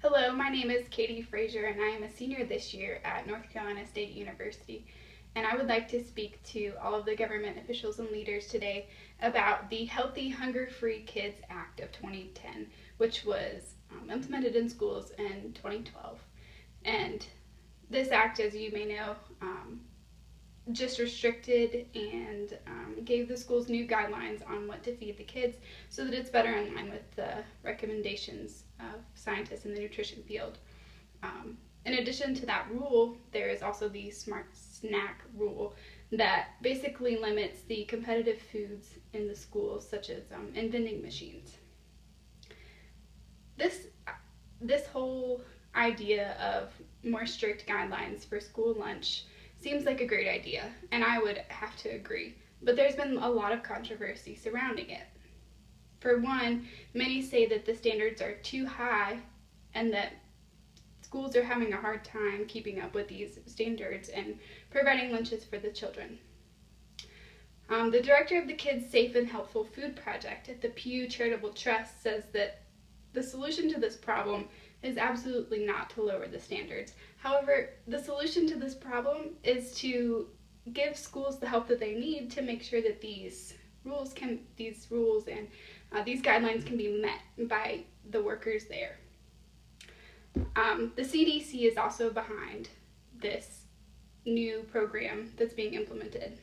Hello, my name is Katie Frazier and I am a senior this year at North Carolina State University, and I would like to speak to all of the government officials and leaders today about the Healthy Hunger-Free Kids Act of 2010, which was implemented in schools in 2012. And this act, as you may know, just restricted and gave the schools new guidelines on what to feed the kids so that it's better in line with the recommendations of scientists in the nutrition field. In addition to that rule, there is also the Smart Snack rule that basically limits the competitive foods in the schools, such as in vending machines. This whole idea of more strict guidelines for school lunch seems like a great idea, and I would have to agree, but there's been a lot of controversy surrounding it. For one, many say that the standards are too high and that schools are having a hard time keeping up with these standards and providing lunches for the children. The director of the Kids Safe and Helpful Food Project at the Pew Charitable Trust says that the solution to this problem is absolutely not to lower the standards. However, the solution to this problem is to give schools the help that they need to make sure that these rules and these guidelines can be met by the workers there. The CDC is also behind this new program that's being implemented.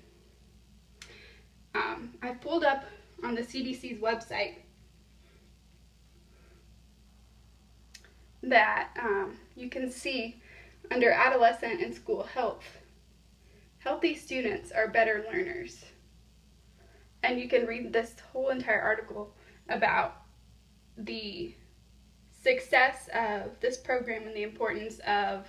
I've pulled up on the CDC's website that you can see under adolescent and school health, healthy students are better learners. And you can read this whole entire article about the success of this program and the importance of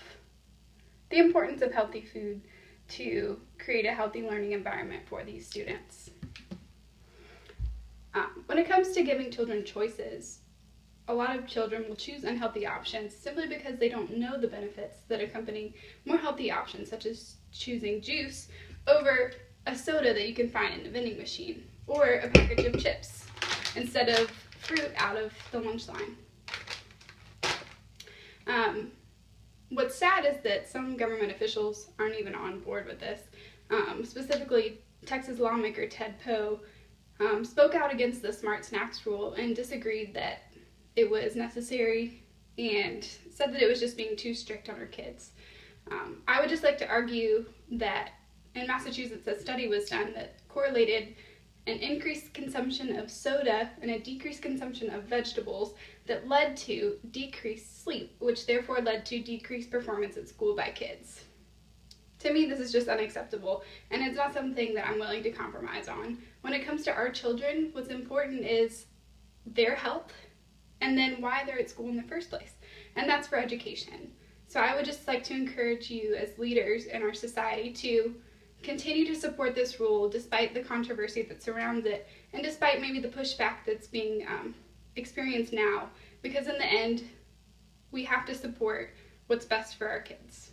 healthy food to create a healthy learning environment for these students. When it comes to giving children choices, a lot of children will choose unhealthy options simply because they don't know the benefits that accompany more healthy options, such as choosing juice over a soda that you can find in a vending machine, or a package of chips instead of fruit out of the lunch line. What's sad is that some government officials aren't even on board with this. Specifically, Texas lawmaker Ted Poe spoke out against the Smart Snacks rule and disagreed that it was necessary and said that it was just being too strict on our kids. I would just like to argue that in Massachusetts a study was done that correlated an increased consumption of soda and a decreased consumption of vegetables that led to decreased sleep, which therefore led to decreased performance at school by kids. To me, this is just unacceptable, and it's not something that I'm willing to compromise on. When it comes to our children, what's important is their health and then why they're at school in the first place, and that's for education. So I would just like to encourage you as leaders in our society to continue to support this rule despite the controversy that surrounds it and despite maybe the pushback that's being experienced now, because in the end we have to support what's best for our kids.